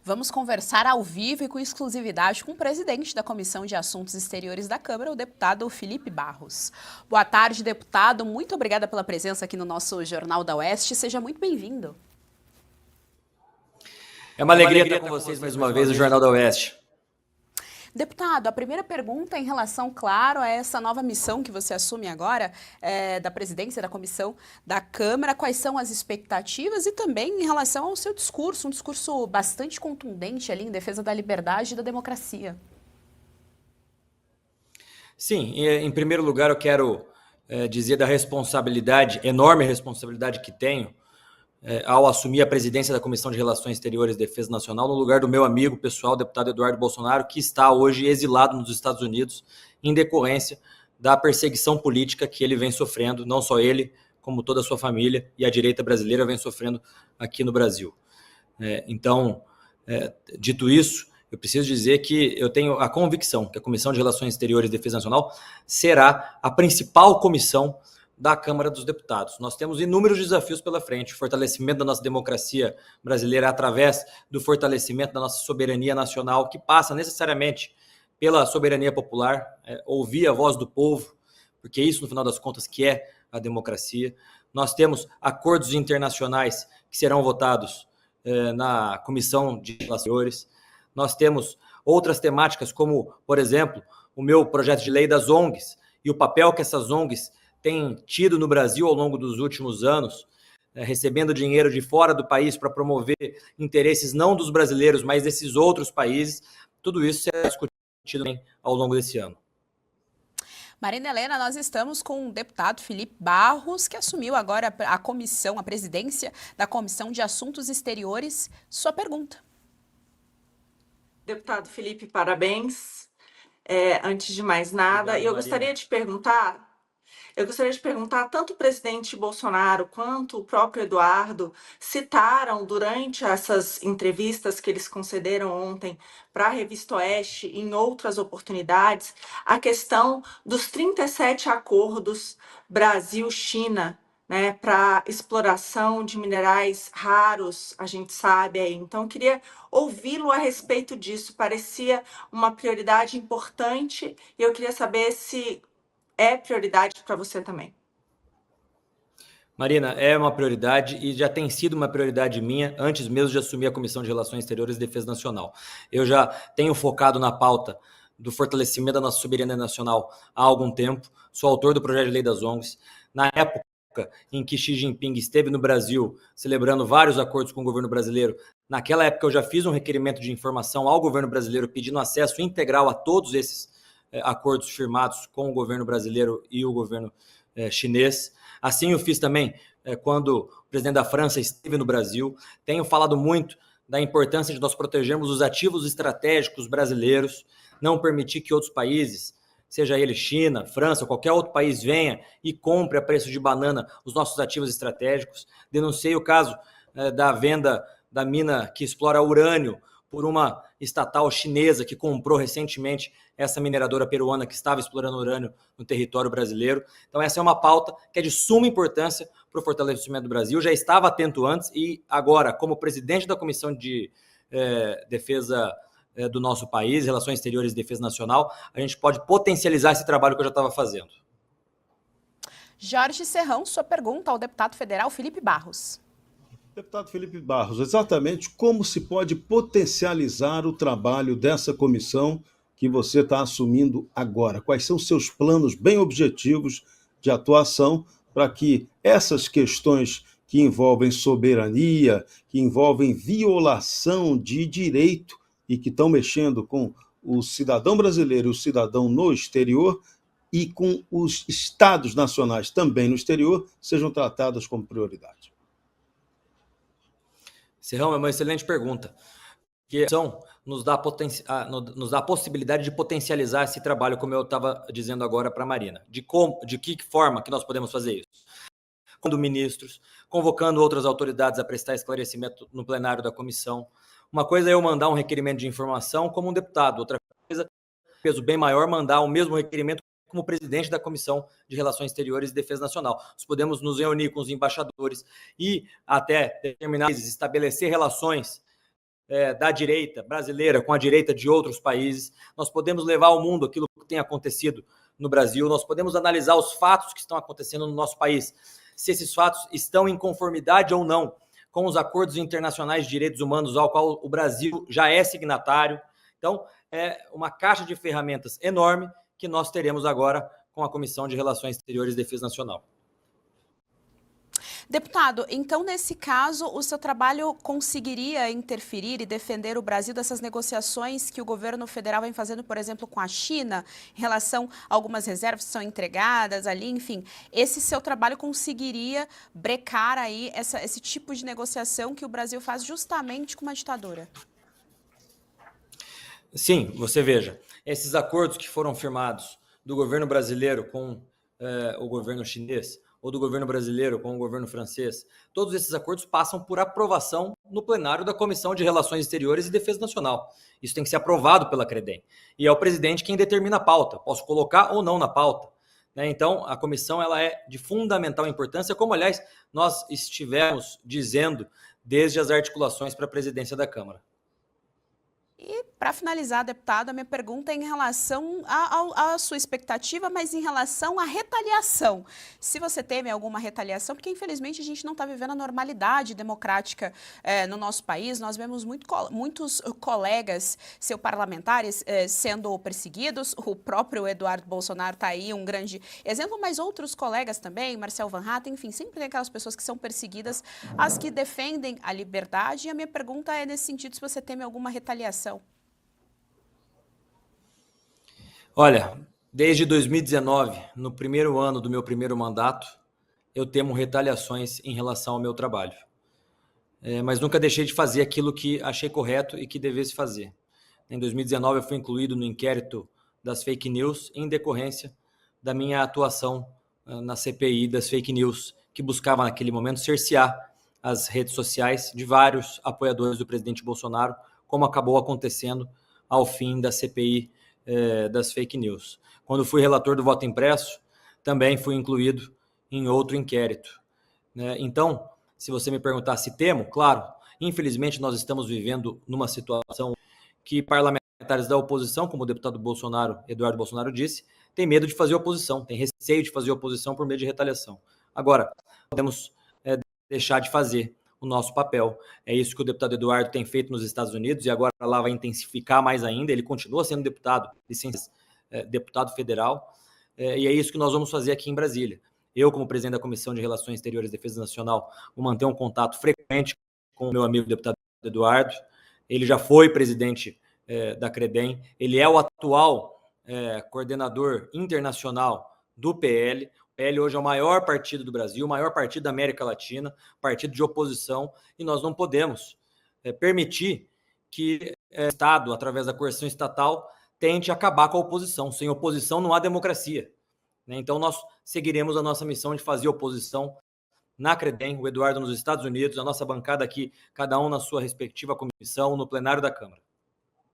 Vamos conversar ao vivo e com exclusividade com o presidente da Comissão de Assuntos Exteriores da Câmara, o deputado Felipe Barros. Boa tarde, deputado. Muito obrigada pela presença aqui no nosso Jornal da Oeste. Seja muito bem-vindo. É uma alegria estar com vocês mais uma vez no Jornal da Oeste. Deputado, a primeira pergunta em relação, claro, a essa nova missão que você assume agora, da presidência da Comissão da Câmara. Quais são as expectativas e também em relação ao seu discurso, um discurso bastante contundente ali em defesa da liberdade e da democracia. Sim, em primeiro lugar eu quero dizer da responsabilidade, enorme responsabilidade que tenho ao assumir a presidência da Comissão de Relações Exteriores e Defesa Nacional, no lugar do meu amigo pessoal, deputado Eduardo Bolsonaro, que está hoje exilado nos Estados Unidos em decorrência da perseguição política que ele vem sofrendo, não só ele, como toda a sua família e a direita brasileira vem sofrendo aqui no Brasil. Então, dito isso, eu preciso dizer que eu tenho a convicção que a Comissão de Relações Exteriores e Defesa Nacional será a principal comissão da Câmara dos Deputados. Nós temos inúmeros desafios pela frente, o fortalecimento da nossa democracia brasileira através do fortalecimento da nossa soberania nacional, que passa necessariamente pela soberania popular, ouvir a voz do povo, porque isso, no final das contas, que é a democracia. Nós temos acordos internacionais que serão votados na Comissão de Relações Exteriores. Nós temos outras temáticas, como, por exemplo, o meu projeto de lei das ONGs e o papel que essas ONGs têm tido no Brasil ao longo dos últimos anos, recebendo dinheiro de fora do país para promover interesses não dos brasileiros, mas desses outros países. Tudo isso será discutido bem ao longo desse ano. Marina Helena, nós estamos com o deputado Felipe Barros, que assumiu agora a presidência da Comissão de Assuntos Exteriores. Sua pergunta. Deputado Felipe, parabéns. Antes de mais nada, Obrigado, eu gostaria de perguntar, tanto o presidente Bolsonaro quanto o próprio Eduardo citaram durante essas entrevistas que eles concederam ontem para a Revista Oeste e em outras oportunidades, a questão dos 37 acordos Brasil-China, né, para exploração de minerais raros, a gente sabe aí. Então, queria ouvi-lo a respeito disso. Parecia uma prioridade importante e eu queria saber se é prioridade para você também. Marina, é uma prioridade e já tem sido uma prioridade minha antes mesmo de assumir a Comissão de Relações Exteriores e Defesa Nacional. Eu já tenho focado na pauta do fortalecimento da nossa soberania nacional há algum tempo. Sou autor do projeto de lei das ONGs. Na época em que Xi Jinping esteve no Brasil, celebrando vários acordos com o governo brasileiro, naquela época eu já fiz um requerimento de informação ao governo brasileiro pedindo acesso integral a todos esses acordos firmados com o governo brasileiro e o governo chinês. Assim eu fiz também quando o presidente da França esteve no Brasil. Tenho falado muito da importância de nós protegermos os ativos estratégicos brasileiros, não permitir que outros países, seja ele China, França, qualquer outro país, venha e compre a preço de banana os nossos ativos estratégicos. Denunciei o caso da venda da mina que explora urânio por uma estatal chinesa que comprou recentemente essa mineradora peruana que estava explorando urânio no território brasileiro. Então essa é uma pauta que é de suma importância para o fortalecimento do Brasil. Já estava atento antes e agora, como presidente da Comissão de Defesa do nosso país, Relações Exteriores e Defesa Nacional, a gente pode potencializar esse trabalho que eu já estava fazendo. Jorge Serrão, sua pergunta ao deputado federal Felipe Barros. Deputado Felipe Barros, exatamente como se pode potencializar o trabalho dessa comissão que você está assumindo agora? Quais são seus planos bem objetivos de atuação para que essas questões que envolvem soberania, que envolvem violação de direito e que estão mexendo com o cidadão brasileiro e o cidadão no exterior e com os estados nacionais também no exterior, sejam tratadas como prioridade? Serrão, é uma excelente pergunta. Que nos dá a possibilidade de potencializar esse trabalho, como eu estava dizendo agora para a Marina. De que forma que nós podemos fazer isso? Convocando ministros, convocando outras autoridades a prestar esclarecimento no plenário da comissão. Uma coisa é eu mandar um requerimento de informação como um deputado, outra coisa, peso bem maior, mandar o mesmo requerimento como presidente da Comissão de Relações Exteriores e Defesa Nacional. Nós podemos nos reunir com os embaixadores e até determinar, estabelecer relações da direita brasileira com a direita de outros países, nós podemos levar ao mundo aquilo que tem acontecido no Brasil, nós podemos analisar os fatos que estão acontecendo no nosso país, se esses fatos estão em conformidade ou não com os acordos internacionais de direitos humanos ao qual o Brasil já é signatário. Então, é uma caixa de ferramentas enorme que nós teremos agora com a Comissão de Relações Exteriores e Defesa Nacional. Deputado, então, nesse caso, o seu trabalho conseguiria interferir e defender o Brasil dessas negociações que o governo federal vem fazendo, por exemplo, com a China, em relação a algumas reservas que são entregadas ali, enfim, esse seu trabalho conseguiria brecar aí esse tipo de negociação que o Brasil faz justamente com uma ditadura? Sim, você veja, esses acordos que foram firmados do governo brasileiro com o governo chinês, ou do governo brasileiro com o governo francês, todos esses acordos passam por aprovação no plenário da Comissão de Relações Exteriores e Defesa Nacional. Isso tem que ser aprovado pela CREDEM. E é o presidente quem determina a pauta. Posso colocar ou não na pauta. Então, a comissão ela é de fundamental importância, como, aliás, nós estivemos dizendo desde as articulações para a presidência da Câmara. E, para finalizar, deputado, a minha pergunta é em relação à sua expectativa, mas em relação à retaliação. Se você teme alguma retaliação, porque, infelizmente, a gente não está vivendo a normalidade democrática no nosso país. Nós vemos muitos colegas, parlamentares, sendo perseguidos. O próprio Eduardo Bolsonaro está aí, um grande exemplo, mas outros colegas também, Marcel Van Hatten, enfim, sempre tem aquelas pessoas que são perseguidas, as que defendem a liberdade. E a minha pergunta é nesse sentido, se você teme alguma retaliação. Olha, desde 2019, no primeiro ano do meu primeiro mandato, eu temo retaliações em relação ao meu trabalho. Mas nunca deixei de fazer aquilo que achei correto e que devesse fazer. Em 2019, eu fui incluído no inquérito das fake news em decorrência da minha atuação na CPI das fake news, que buscava naquele momento cercear as redes sociais de vários apoiadores do presidente Bolsonaro, como acabou acontecendo ao fim da CPI das fake news. Quando fui relator do voto impresso, também fui incluído em outro inquérito. Então, se você me perguntar se temo, claro, infelizmente nós estamos vivendo numa situação que parlamentares da oposição, como o deputado Eduardo Bolsonaro disse, têm medo de fazer oposição, têm receio de fazer oposição por medo de retaliação. Agora, podemos deixar de fazer o nosso papel. É isso que o deputado Eduardo tem feito nos Estados Unidos e agora lá vai intensificar mais ainda. Ele continua sendo deputado federal e é isso que nós vamos fazer aqui em Brasília. Eu, como presidente da Comissão de Relações Exteriores e Defesa Nacional, vou manter um contato frequente com o meu amigo deputado Eduardo. Ele já foi presidente da CREDEM, ele é o atual coordenador internacional do PL. O PL hoje é o maior partido do Brasil, o maior partido da América Latina, partido de oposição, e nós não podemos permitir que o Estado, através da coerção estatal, tente acabar com a oposição. Sem oposição não há democracia. Então nós seguiremos a nossa missão de fazer oposição na CREDEM, o Eduardo nos Estados Unidos, a nossa bancada aqui, cada um na sua respectiva comissão, no plenário da Câmara.